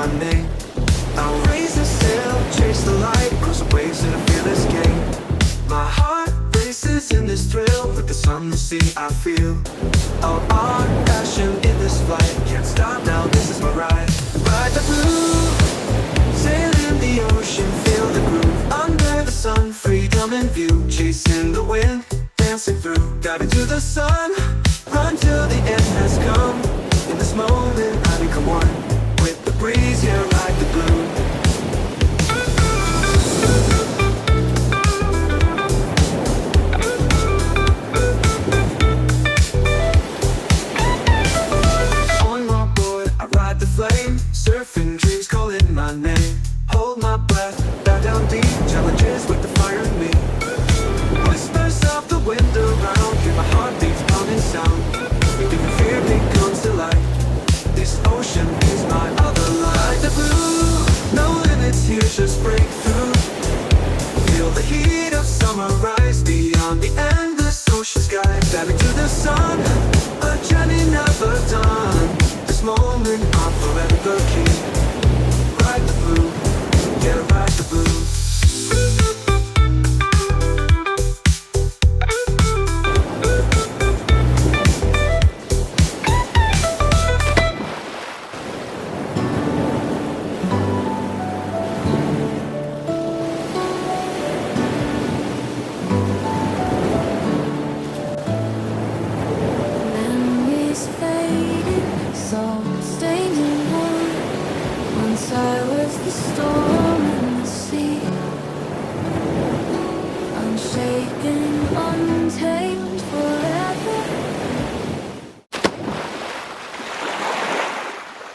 my name. I'll raise the sail, chase the light, cross the waves in a fearless game. My heart races in this thrill, with the sun, the sea I feel. Our passion in this flight, can't stop now, this is my ride. Ride the blue, sail in the ocean, feel the groove. Under the sun, freedom in view, chasing the wind, dancing through. Dive into the sun, run till the end has come. In this moment I become one with the breeze, yeah, ride the blue. On my board I ride the flame, surfing dreams calling my name. Hold my breath, dive down deep, challenges